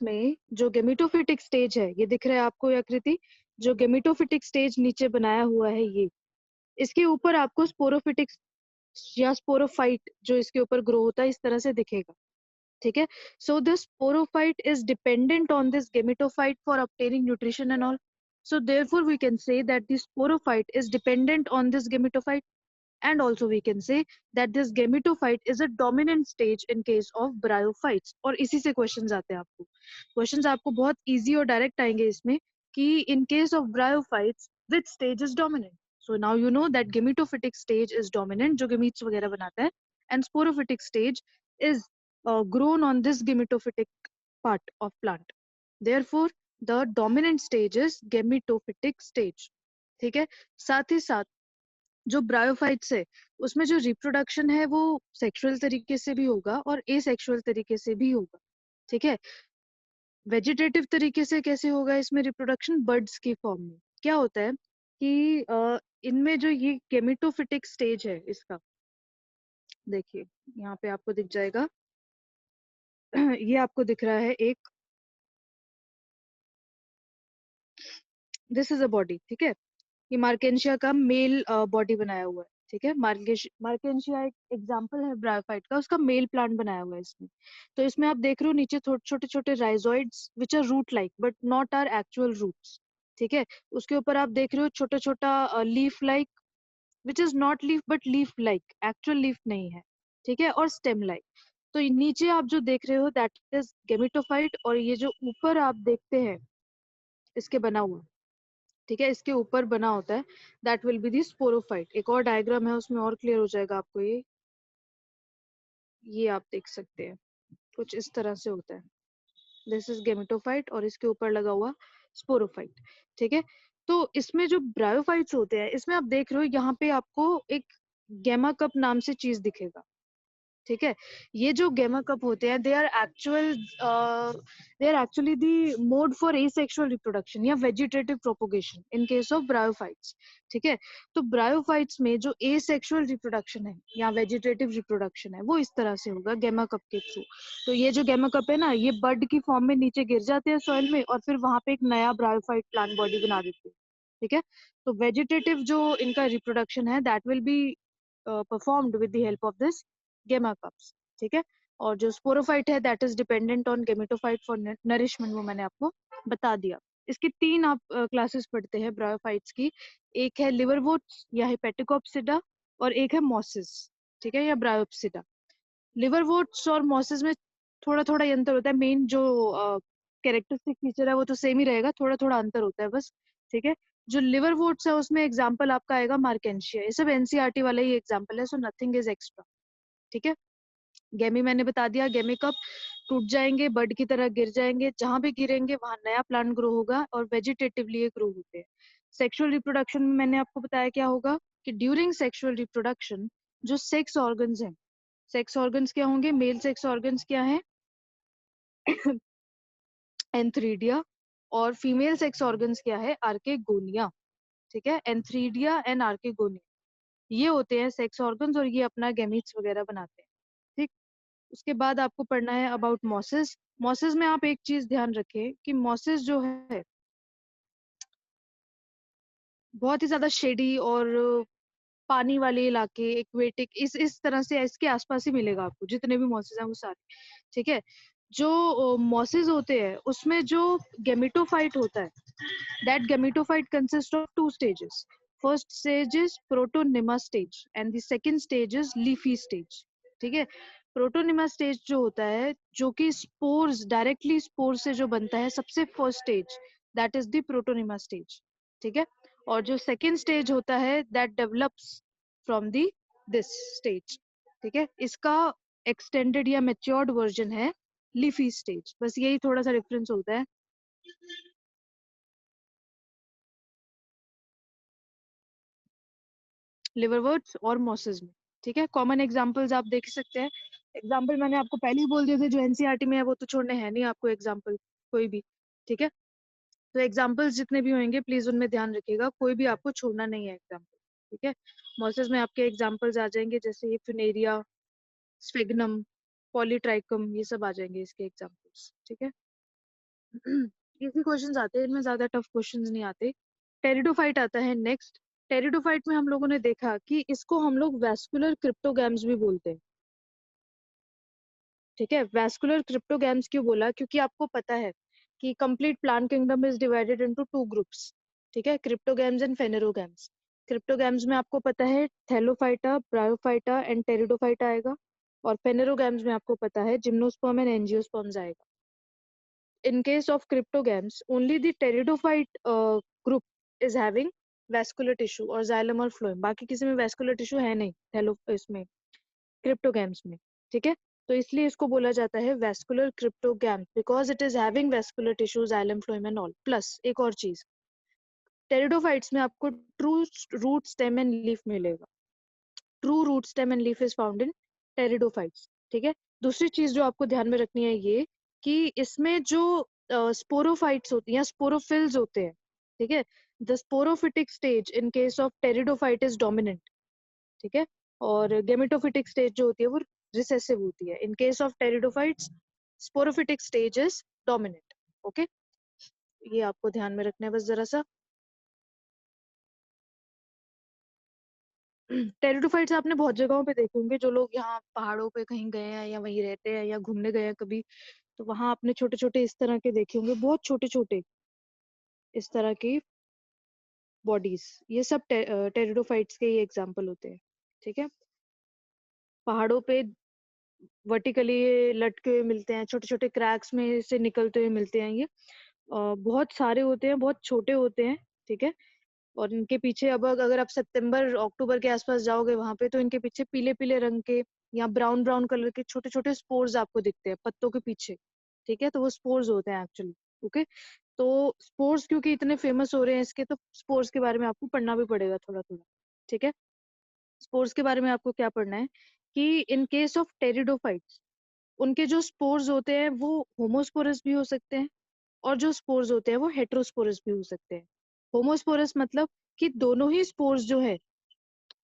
में जो gametophytic stage है, ये दिख रहा है आपको ये आकृति, जो गेमेटोफिटिक स्टेज नीचे बनाया हुआ है ये, इसके ऊपर आपको स्पोरोफिटिक या स्पोरोफाइट जो इसके ऊपर ग्रो होता है इस तरह से दिखेगा। ठीक है, so this sporophyte is dependent on this gametophyte for obtaining nutrition and all. So therefore we can say that the sporophyte is dependent on this gametophyte, and also we can say that this gametophyte is a dominant stage in case of bryophytes. और इसी से questions आते हैं आपको, questions आपको बहुत easy और direct आएंगे इसमें कि in case of bryophytes which stage is dominant. So now you know that gametophytic stage is dominant, जो gametes वगैरह बनाता है, and sporophytic stage is grown on this gametophytic part of plant. Therefore the dominant stage is gametophytic stage. ठीक है, साथ ही साथ जो bryophytes है उसमें जो रिप्रोडक्शन है वो सेक्सुअल तरीके से भी होगा और एसेक्सुअल तरीके से भी होगा। ठीक है, वेजिटेटिव तरीके से कैसे होगा इसमें रिप्रोडक्शन, बर्ड्स की फॉर्म में। क्या होता है कि इनमें जो ये गेमेटोफिटिक स्टेज है इसका, देखिए यहाँ पे आपको दिख जाएगा ये आपको दिख रहा है एक, दिस इज अ बॉडी। ठीक है, ये मार्केंशिया का मेल बॉडी बनाया हुआ है। ठीक है, मार्केंशिया एक एग्जांपल है ब्रायोफाइट का, उसका मेल प्लांट बनाया हुआ है इसमें। तो इसमें आप देख रहे हो नीचे छोटे छोटे rhizoids which are root like but not are actual roots. ठीक है, उसके ऊपर आप देख रहे हो छोटा छोटा leaf like which is not leaf but leaf like, actual leaf नहीं है। ठीक है, और स्टेम लाइक। तो ये नीचे आप जो देख रहे हो दैट इज गेमेटोफाइट, और ये जो ऊपर आप देखते हैं इसके बना हुआ, ठीक है, इसके ऊपर बना होता है that will be the sporophyte. एक और डायग्राम है उसमें और क्लियर हो जाएगा आपको ये आप देख सकते हैं कुछ इस तरह से होता है। दिस इज गेमेटोफाइट और इसके ऊपर लगा हुआ स्पोरोफाइट। ठीक है, तो इसमें जो ब्रायोफाइट्स होते हैं इसमें आप देख रहे हो यहाँ पे आपको एक गैमा कप नाम से चीज दिखेगा। ठीक है, ये जो गैमा कप होते हैं they are actually the mode for asexual reproduction या vegetative propagation in case of bryophytes. ठीक है, तो ब्रायोफाइट्स में जो एसेक्सुअल रिप्रोडक्शन है या वेजिटेटिव रिप्रोडक्शन है वो इस तरह से होगा गैमा कप के थ्रू। तो ये जो गैमा कप है ना, ये बड की फॉर्म में नीचे गिर जाते हैं सॉइल में और फिर वहां पे एक नया ब्रायोफाइट प्लांट बॉडी बना देते हैं। ठीक है, तो वेजिटेटिव जो इनका रिप्रोडक्शन है that will be performed with the help of this गेमा कप्स। ठीक है, और जो स्पोरोफाइट है that is dependent on gametophyte for nourishment, वो मैंने आपको बता दिया। इसकी तीन आप क्लासेस पढ़ते हैं ब्रायोफाइट्स की, एक है लिवरवोर्ट्स या हेपेटिकोप्सिडा और एक है मॉसिस। ठीक है, या ब्रायोप्सिडा। लिवरवोर्ट्स और मॉसिस में थोड़ा थोड़ा अंतर होता है, मेन जो कैरेक्टरिस्टिक फीचर है वो तो सेम ही रहेगा, थोड़ा थोड़ा अंतर होता है बस। ठीक है, जो लिवरवोर्ट्स है उसमें एग्जाम्पल आपका आएगा मार्केंशिया, ये सब एनसीईआरटी वाला ही एग्जाम्पल है, सो नथिंग इज एक्स्ट्रा। ठीक है, गेमी मैंने बता दिया, गेमी कब टूट जाएंगे, बर्ड की तरह गिर जाएंगे, जहां भी गिरेंगे वहां नया प्लांट ग्रो होगा और वेजिटेटिवली ये ग्रो होते हैं। सेक्सुअल रिप्रोडक्शन में मैंने आपको बताया क्या होगा कि ड्यूरिंग सेक्सुअल रिप्रोडक्शन जो सेक्स ऑर्गन्स हैं, सेक्स ऑर्गन्स क्या होंगे, मेल सेक्स ऑर्गन्स क्या है एंथ्रीडिया, और फीमेल सेक्स ऑर्गन्स क्या है, आर्केगोनिया। ठीक है, एंथ्रीडिया एंड आर्केगोनिया, ये होते हैं सेक्स ऑर्गन्स और ये अपना गैमीट्स वगैरह बनाते हैं। ठीक, उसके बाद आपको पढ़ना है अबाउट मॉसिस। मॉसिस में आप एक चीज ध्यान रखें कि मॉसिस जो है बहुत ही ज्यादा शेडी और पानी वाले इलाके, एक्वेटिक, इस तरह से इसके आसपास ही मिलेगा आपको, जितने भी मॉसिस हैं वो सारे। ठीक है, जो मॉसिस होते हैं उसमें जो गेमिटोफाइट होता है that gametophyte consist of two stages. First stage is protonema stage and the second stage is leafy stage. ठीक है, प्रोटोनिमा स्टेज जो होता है जो कि स्पोर्स, डायरेक्टली स्पोर से जो बनता है, सबसे first stage that is the protonema stage. ठीक है, और जो सेकंड स्टेज होता है that develops from the this stage. ठीक है, इसका एक्सटेंडेड या मेच्योर्ड वर्जन है लीफी स्टेज। बस यही थोड़ा सा डिफरेंस होता है लिवरवर्ट्स और मॉसेस में। ठीक है, कॉमन एग्जांपल्स आप देख सकते हैं। एग्जांपल मैंने आपको पहले ही बोल दिए थे, जो एनसीईआरटी में है वो तो छोड़ने हैं नहीं आपको एग्जांपल कोई भी। ठीक है, तो एग्जांपल्स जितने भी होंगे प्लीज उनमें ध्यान रखिएगा, कोई भी आपको छोड़ना नहीं है एग्जांपल। ठीक है, मॉसेस में आपके एग्जांपल्स आ जाएंगे जैसे ये फिनेरिया, स्फेगनम, पॉलीट्राइकम, ये सब आ जाएंगे इसके एग्जांपल्स। ठीक है, इजी क्वेश्चंस आते हैं, इनमें ज्यादा टफ क्वेश्चंस नहीं आते। टेरिडोफाइट आता है नेक्स्ट। टेरिडोफाइट में हम लोगों ने देखा कि इसको हम लोग वैस्कुलर क्रिप्टोगैम्स भी बोलते हैं। ठीक है, वैस्कुलर क्रिप्टोगैम्स क्यों बोला, क्योंकि आपको पता है कि complete plant kingdom is divided into two groups. ठीक है, क्रिप्टोगैम्स एंड फेनेरोगैम्स। क्रिप्टोगैम्स में आपको पता है थैलोफाइटा, ब्रायोफाइटा एंड टेरिडोफाइटा आएगा, और फेनेरोगैम्स में आपको पता है जिम्नोस्पर्म एंड एंजियोस्पर्म्स आएगा। In case of cryptogams, only the pteridophyte group is having vascular tissue और xylem और phloem, बाकी किसी में vascular tissue है नहीं थैलो इसमें क्रिप्टोगैम्स में। ठीक है, तो इसलिए इसको बोला जाता है vascular cryptogam because it is having vascular tissue, xylem, phloem and all। Plus एक और चीज, टेरिडोफाइट्स में आपको true root stem and leaf मिलेगा। True root stem and leaf is found in pteridophytes. ठीक है, दूसरी चीज जो आपको ध्यान में रखनी है ये कि इसमें जो स्पोरोफाइट्स होती हैं, स्पोरोफिल्स होते हैं। ठीक है, the sporophytic stage in case of pteridophyte is dominant. ठीक है, और गेमेटोफिटिक स्टेज जो होती है वो रिसेसिव होती है। इन case of pteridophytes sporophytic stage is dominant. Okay, ये आपको ध्यान में रखना है बस जरा सा। टेरिडोफाइट्स आपने बहुत जगहों पे देखे होंगे, जो लोग यहाँ पहाड़ों पे कहीं गए हैं या वहीं रहते हैं या घूमने गए हैं कभी, तो वहां आपने छोटे छोटे इस तरह के देखे होंगे, बहुत छोटे छोटे इस तरह की बॉडीज। ये सब टेरिडोफाइट्स के ही एग्जाम्पल होते हैं। ठीक है, पहाड़ों पे वर्टिकली लटके हुए मिलते हैं, छोटे छोटे क्रैक्स में से निकलते हुए मिलते हैं ये। बहुत सारे होते हैं, बहुत छोटे होते हैं। ठीक है, और इनके पीछे अब अगर आप सितंबर अक्टूबर के आसपास जाओगे वहां पे, तो इनके पीछे पीले पीले रंग के या ब्राउन ब्राउन कलर के छोटे छोटे स्पोर्स आपको दिखते हैं पत्तों के पीछे। ठीक है, तो वो स्पोर्स होते हैं एक्चुअली। ओके, तो स्पोर्स क्योंकि इतने फेमस हो रहे हैं इसके, तो स्पोर्स के बारे में आपको पढ़ना भी पड़ेगा थोड़ा थोड़ा। ठीक है, स्पोर्स के बारे में आपको क्या पढ़ना है कि इन केस ऑफ टेरिडोफाइट्स, उनके जो स्पोर्स होते हैं वो होमोस्पोरस भी हो सकते हैं, और जो स्पोर्स होते हैं वो हेट्रोस्पोरस भी हो सकते हैं। होमोस्पोरस मतलब कि दोनों ही स्पोर्स जो है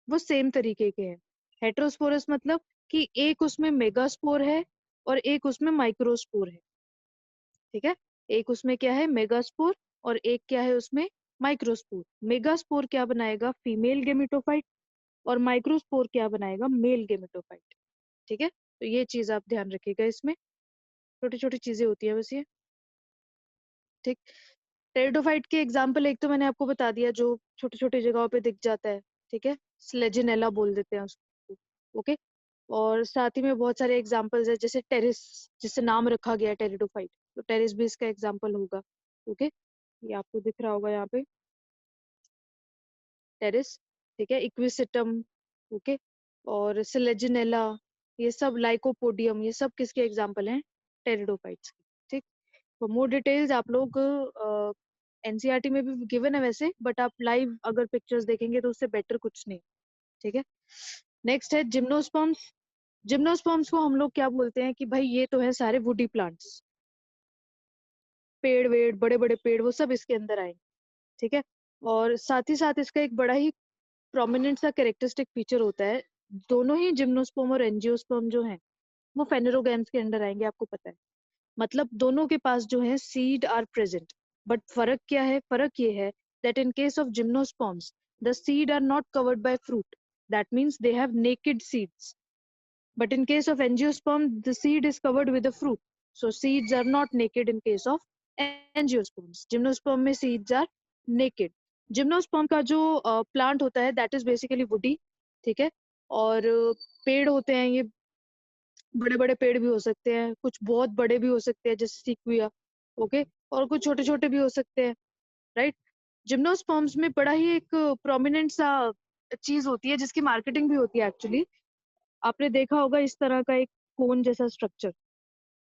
वो सेम तरीके के हैं। हेट्रोस्पोरस मतलब कि एक उसमें मेगास्पोर है और एक उसमें माइक्रोस्पोर है। ठीक है, एक उसमें क्या है मेगास्पोर, और एक क्या है उसमें माइक्रोस्पोर। मेगास्पोर क्या बनाएगा, फीमेल गेमेटोफाइट, और माइक्रोस्पोर क्या बनाएगा, मेल गेमेटोफाइट। ठीक है, तो ये चीज आप ध्यान रखिएगा, इसमें छोटी छोटी चीजें होती है बस ये। ठीक, टेरिडोफाइट के एग्जाम्पल एक तो मैंने आपको बता दिया, जो छोटी छोटी जगहों पे दिख जाता है। ठीक है, स्लेजिनेला बोल देते हैं उसको। ओके, और साथ ही में बहुत सारे एग्जाम्पल्स है, जैसे टेरिस, जिससे नाम रखा गया है टेरिडोफाइट, तो टेरिस भी इसका एग्जाम्पल होगा। ओके, ये आपको दिख रहा होगा यहाँ पे टेरिस। ठीक है, इक्विसिटम। ओके, और स्लेजिनेला, ये सब लाइकोपोडियम, ये सब किसके एग्जाम्पल हैं, टेरिडोफाइट्स के। ठीक, फॉर मोर डिटेल्स आप लोग एनसीईआरटी में भी गिवन है वैसे, बट आप लाइव अगर पिक्चर्स देखेंगे तो उससे बेटर कुछ नहीं। ठीक है, नेक्स्ट है जिम्नोस्पर्म्स। जिम्नोस्पर्म्स को हम लोग क्या बोलते हैं कि भाई ये तो है सारे वुडी प्लांट्स, पेड़ वेड़, बड़े बड़े पेड़, वो सब इसके अंदर आएंगे। ठीक है, और साथ ही साथ इसका एक बड़ा ही प्रोमिनेंट सा कैरेक्टरिस्टिक फीचर होता है, दोनों ही जिम्नोस्पर्म और एंजियोस्पर्म जो है वो फेनेरोगैम्स के अंडर आएंगे, आपको पता है। मतलब दोनों के पास जो है सीड आर प्रेजेंट, बट फर्क क्या है, फर्क ये है that in case of gymnosperms the seed are not covered by fruit, that means they have naked seeds, but in case of angiosperm the seed is covered with the fruit, so seeds are not naked in case of angiosperms। gymnosperm में seeds are naked। gymnosperm का जो plant होता है that is basically woody। ठीक है, और पेड़ होते हैं ये, बड़े बड़े पेड़ भी हो सकते हैं, कुछ बहुत बड़े भी हो सकते हैं जैसे सीक्विया। ओके, और कुछ छोटे छोटे भी हो सकते हैं, राइट। जिम्नोस्पर्म्स में बड़ा ही एक प्रोमिनेंट सा चीज होती है जिसकी मार्केटिंग भी होती है एक्चुअली। आपने देखा होगा इस तरह का एक कोन जैसा स्ट्रक्चर।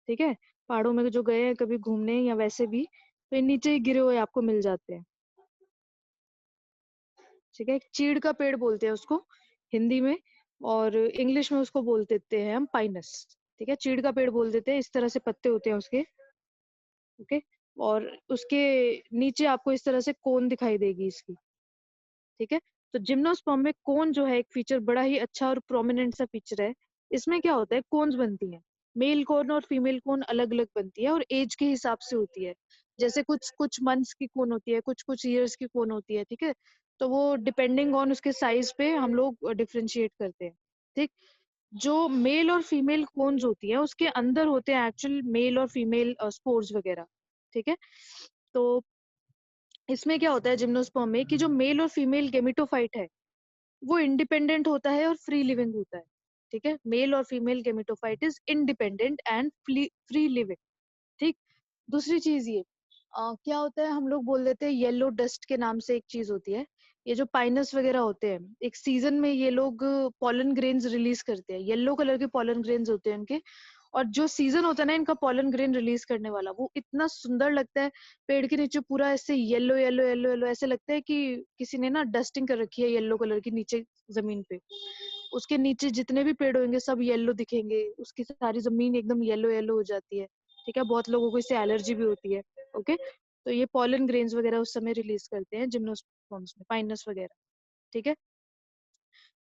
ठीक है, पहाड़ों में जो गए हैं कभी घूमने या वैसे भी, तो ये नीचे ही गिरे हुए आपको मिल जाते हैं। ठीक है, एक चीड़ का पेड़ बोलते हैं उसको हिंदी में, और इंग्लिश में उसको बोल देते हैं हम पाइनस। ठीक है, चीड़ का पेड़ बोल देते हैं, इस तरह से पत्ते होते हैं उसके। ओके, और उसके नीचे आपको इस तरह से कोन दिखाई देगी इसकी। ठीक है, तो जिम्नोस्पर्म में कोन जो है एक फीचर बड़ा ही अच्छा और प्रोमिनेंट सा फीचर है। इसमें क्या होता है, कोन्स बनती हैं। मेल कौन और फीमेल कौन अलग अलग बनती है और एज के हिसाब से होती है। जैसे कुछ कुछ मंथ्स की कौन होती है, कुछ कुछ ईयर्स की कौन होती है, ठीक है। तो वो डिपेंडिंग ऑन उसके साइज पे हम लोग डिफरेंशिएट करते हैं, ठीक। जो मेल और फीमेल कोन्स होती है उसके अंदर होते हैं एक्चुअल मेल और फीमेल स्पोर्स वगैरह, ठीक है। तो इसमें क्या होता है जिम्नोस्पर्म में कि जो मेल और फीमेल गेमेटोफाइट है वो इंडिपेंडेंट होता है और फ्री लिविंग होता है, ठीक है। मेल और female gametophyte is independent and free living, ठीक। दूसरी चीज ये क्या होता है, हम लोग बोल देते हैं येलो डस्ट के नाम से एक चीज होती है। ये जो पाइनस वगैरह होते हैं, एक सीजन में ये लोग पॉलन ग्रेन्स रिलीज करते हैं, येलो कलर के पॉलन ग्रेन्स होते हैं इनके। और जो सीजन होता है ना इनका पॉलन ग्रेन रिलीज करने वाला, वो इतना सुंदर लगता है। पेड़ के नीचे पूरा ऐसे येलो येलो येलो येलो ऐसे लगता है कि किसी ने ना डस्टिंग कर रखी है येलो कलर की नीचे जमीन पे। उसके नीचे जितने भी पेड़ होंगे सब येलो दिखेंगे, उसकी सारी जमीन एकदम येलो येलो हो जाती है, ठीक है। बहुत लोगों को इससे एलर्जी भी होती है, ओके। तो ये पॉलन ग्रेन्स वगैरह उस समय रिलीज करते हैं जिम्नोस्पर्म्स में, पाइनस वगैरह, ठीक है।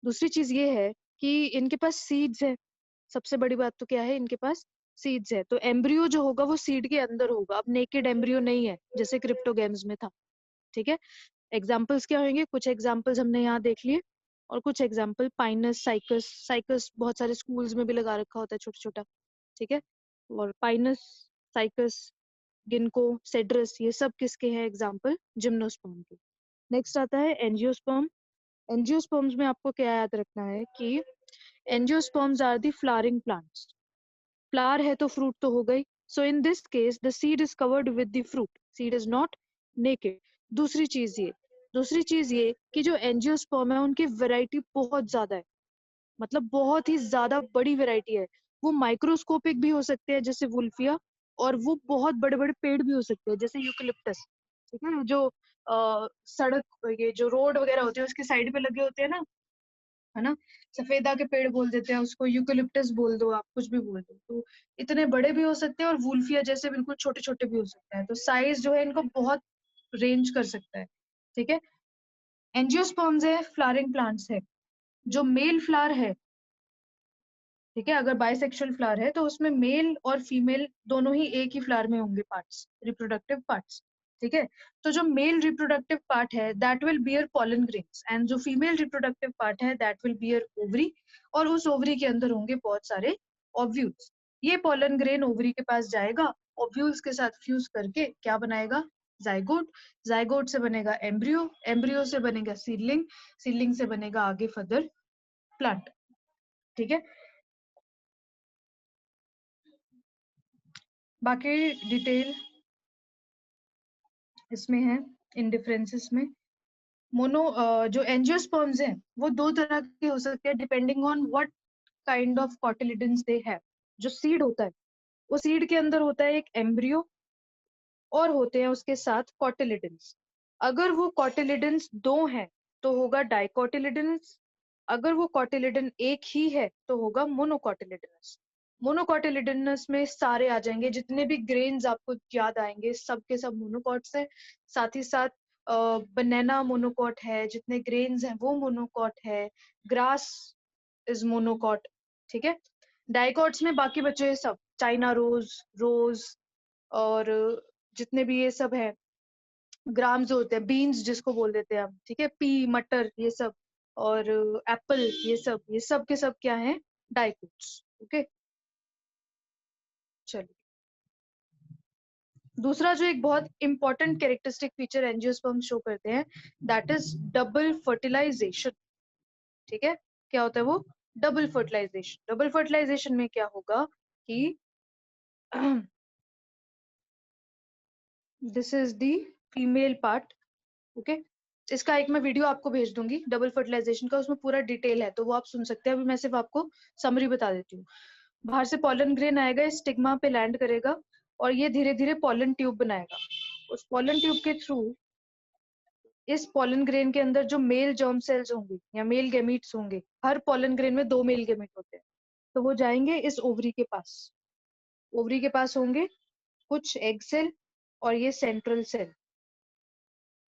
दूसरी चीज ये है कि इनके पास सीड्स है। सबसे बड़ी बात तो क्या है, इनके पास सीड्स है। तो एम्ब्रियो जो होगा वो सीड के अंदर होगा, अब नेकेड एम्ब्रियो नहीं है जैसे क्रिप्टोगेम्स में था, ठीक है। एग्जाम्पल्स क्या होंगे, कुछ एग्जाम्पल्स हमने यहाँ देख लिए और कुछ एग्जाम्पल पाइनस, साइकस। साइकस बहुत सारे स्कूल्स में भी लगा रखा होता है छोटा छोटा, ठीक है। और पाइनस, साइकस, गिनको, सेड्रस, ये सब किसके हैं एग्जाम्पल, जिम्नोस्पर्म के। नेक्स्ट आता है एंजियोस्पर्म। एंजियोस्पर्म्स में आपको क्या याद रखना है कि angiosperms are the flowering plants. Flower है तो फ्रूट तो हो गई। So in this case the seed is covered with the fruit, seed is not naked. दूसरी चीज ये दूसरी चीज ये कि जो एंजियोस्पर्म है उनकी वैरायटी बहुत ज्यादा है, मतलब बहुत ही ज्यादा बड़ी वैरायटी है। वो माइक्रोस्कोपिक भी हो सकते हैं जैसे वुल्फिया, और वो बहुत बड़े बड़े पेड़ भी हो सकते हैं जैसे यूकलिप्टस, ठीक है। जो सड़क, ये जो रोड वगैरह होते हैं उसके साइड पे लगे होते हैं ना, है ना। सफेदा के पेड़ बोल देते हैं उसको, यूकलिप्टस बोल दो, आप कुछ भी बोल दो। तो इतने बड़े भी हो सकते हैं और वुल्फिया जैसे बिल्कुल छोटे छोटे भी हो सकते हैं। तो साइज जो है इनको बहुत रेंज कर सकता है, ठीक है। एंजियोस्पर्म्स है, फ्लावरिंग प्लांट्स है। जो मेल फ्लावर है, ठीक है, अगर बाइसेक्सुअल फ्लावर है तो उसमें मेल और फीमेल दोनों ही एक ही फ्लावर में होंगे पार्ट्स, रिप्रोडक्टिव पार्ट्स, ठीक है। तो जो मेल रिप्रोडक्टिव पार्ट है that will beer pollen grains and जो फीमेल रिप्रोडक्टिव पार्ट है दैट विल बियर ओवरी, और उस ओवरी के अंदर होंगे बहुत सारे ओव्यूल्स। ये पॉलन ग्रेन ओवरी के पास जाएगा, ओव्यूल्स के साथ फ्यूज करके क्या बनाएगा, जाइगोट। जाइगोट से बनेगा एम्ब्रियो, एम्ब्रियो से बनेगा सीडलिंग, सीडलिंग से बनेगा आगे फर्दर प्लांट, ठीक है। बाकी डिटेल इसमें है इन डिफरेंसेस में। मोनो जो एंजियोस्पर्म्स हैं वो दो तरह के हो सकते हैं depending on what kind of cotyledons they have. जो सीड होता है वो सीड के अंदर होता है एक एम्ब्रियो और होते हैं उसके साथ कॉटिलिडन्स। अगर वो कॉटिलिडन्स दो हैं तो होगा डाइकोटिलिडन्स, अगर वो कॉटिलिडन एक ही है तो होगा मोनोकॉटिलिडनस। मोनोकॉटिलिडनस में सारे आ जाएंगे, जितने भी ग्रेन्स आपको याद आएंगे सब के सब मोनोकॉट्स है। साथ ही साथ बनाना मोनोकॉट है, जितने ग्रेन्स हैं वो मोनोकॉट है। ग्रास इज मोनोकॉट, ठीक है। डाइकॉट्स में बाकी बचे सब, चाइना रोज, रोज, और जितने भी ये सब है ग्राम्स होते हैं, बीन्स जिसको बोल देते हैं हम, ठीक है, पी, मटर, ये सब, और एप्पल, ये सब के सब क्या है, डाइकोट्स, ओके। चलिए, दूसरा जो एक बहुत important characteristic feature angiosperm show करते हैं दैट इज डबल फर्टिलाइजेशन, ठीक है। क्या होता है वो, डबल फर्टिलाइजेशन। डबल फर्टिलाइजेशन में क्या होगा कि this is the female part, okay. इसका एक मैं वीडियो आपको भेज दूंगी डबल फर्टिलाइजेशन का, उसमें पूरा डिटेल है तो वो आप सुन सकते हैं। अभी मैं सिर्फ आपको समरी बता देती हूँ। बाहर से पॉलन ग्रेन आएगा, स्टिग्मा पे लैंड करेगा और ये धीरे धीरे पॉलन ट्यूब बनाएगा। उस पॉलन ट्यूब के थ्रू इस पॉलन ग्रेन के अंदर जो मेल जर्म सेल्स होंगे या मेल गेमीट्स होंगे, हर पॉलन ग्रेन में दो मेल गेमीट होते हैं, तो वो जाएंगे इस ओवरी के पास। ओवरी के पास होंगे कुछ एग सेल और ये सेंट्रल सेल।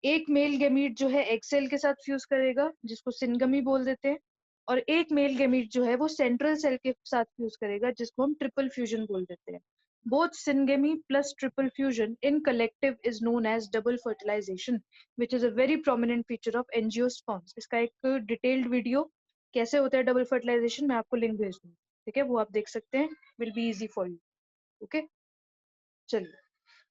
एक मेल गेमीट जो है एग सेल के साथ फ्यूज करेगा जिसको सिनगमी बोल देते हैं, और एक मेल गेमीट जो है वो सेंट्रल सेल के साथ फ्यूज करेगा, जिसको हम ट्रिपल फ्यूजन बोल देते हैं। Both syngamy plus triple fusion in collective is known as double fertilization, which is a very prominent feature of angiosperms. इसका एक डिटेल्ड वीडियो कैसे होता है डबल फर्टिलाइजेशन मैं आपको लिंक भेज दूंगी, ठीक है, वो आप देख सकते हैं, will be easy for you. Okay, चलिए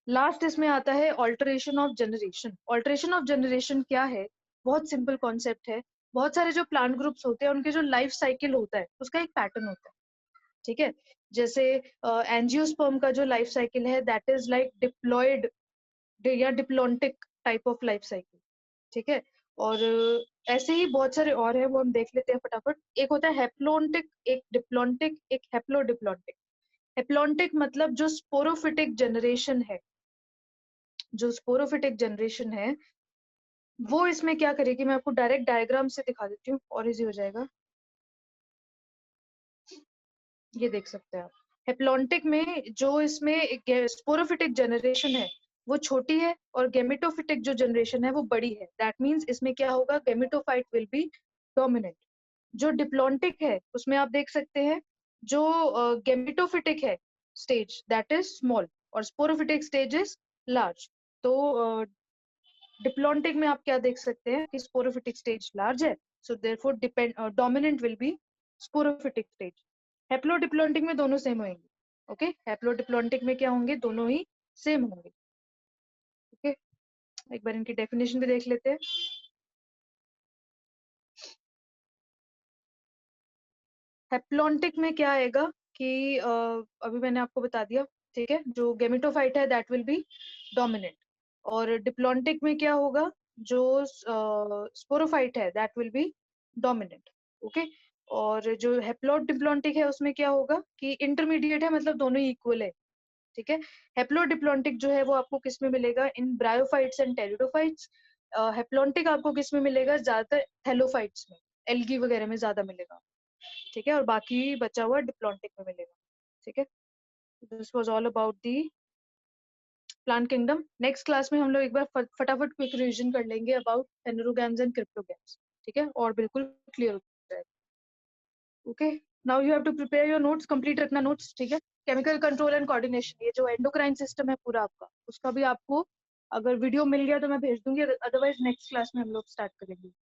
लास्ट इसमें आता है alteration of generation. Alteration of generation क्या है? बहुत सिंपल कॉन्सेप्ट है। बहुत सारे जो प्लांट ग्रुप्स होते हैं उनके जो लाइफ साइकिल होता है उसका एक पैटर्न होता है, ठीक है। जैसे एंजियोस्पर्म का जो लाइफ साइकिल है दैट इज लाइक डिप्लॉयड या diplontic type of life cycle, ठीक है। और ऐसे ही बहुत सारे और है, वो हम देख लेते हैं फटाफट। एक होता है हेप्लोन्टिक, एक डिप्लॉन्टिक, एक हेप्लोडिप्लॉन्टिक। हेप्लोन्टिक मतलब जो स्पोरोफिटिक जनरेशन है, जो स्पोरोफिटिक जनरेशन है वो इसमें क्या करेगी, मैं आपको डायरेक्ट डायग्राम से दिखा देती हूँ और इजी हो जाएगा। ये देख सकते हैं आप, हेप्लॉन्टिक में जो इसमें स्पोरोफिटिक जनरेशन है वो छोटी है और गेमेटोफिटिक जो जनरेशन है वो बड़ी है। दैट मींस इसमें क्या होगा, गेमेटोफाइट विल बी डोमिनेंट। जो डिप्लॉन्टिक है उसमें आप देख सकते हैं जो गेमेटोफिटिक है स्टेज दैट इज स्मॉल और स्पोरोफिटिक स्टेज इज लार्ज। तो डिप्लॉन्टिक में आप क्या देख सकते हैं कि स्पोरोफिटिक स्टेज लार्ज है, so therefore depend dominant will be sporophytic stage. Haplodiplontic में दोनों सेम होंगे। ओके, हेप्लोडिप्लॉन्टिक में क्या होंगे, दोनों ही सेम होंगे। ओके, एक बार इनकी डेफिनेशन भी देख लेते हैं। हेप्लॉन्टिक में क्या आएगा कि अभी मैंने आपको बता दिया, ठीक है, जो गेमेटोफाइट है दैट विल बी डोमिनेंट। और डिप्लॉन्टिक में क्या होगा, जो स्पोरोफाइट है that will be dominant. Okay, और जो हेप्लोडिप्लॉन्टिक है उसमें क्या होगा कि इंटरमीडिएट है, मतलब दोनों ही इक्वल है, ठीक है। हेप्लोडिप्लॉन्टिक जो है वो आपको किस में मिलेगा, इन ब्रायोफाइट्स एंड टेरिडोफाइट्स। हेप्लॉन्टिक आपको किस में मिलेगा, ज्यादातर थैलोफाइट्स में, एल्गी वगैरह में ज्यादा मिलेगा, ठीक है, और बाकी बचा हुआ डिप्लॉन्टिक में मिलेगा, ठीक है। This was all about the plant kingdom. Next class में हम लोग एक बार फटाफट क्विक रिवीजन कर लेंगे अबाउट फेनरोगैम्स एंड क्रिप्टोगैम्स, ठीक है, और बिल्कुल क्लियर हो जाएगा। Okay, now you have to prepare your notes, complete रखना नोट्स, ठीक है। केमिकल कंट्रोल एंड कोऑर्डिनेशन, ये जो एंडोक्राइन सिस्टम है पूरा आपका, उसका भी आपको अगर वीडियो मिल गया तो मैं भेज दूंगी, अदरवाइज नेक्स्ट क्लास में हम लोग स्टार्ट करेंगे।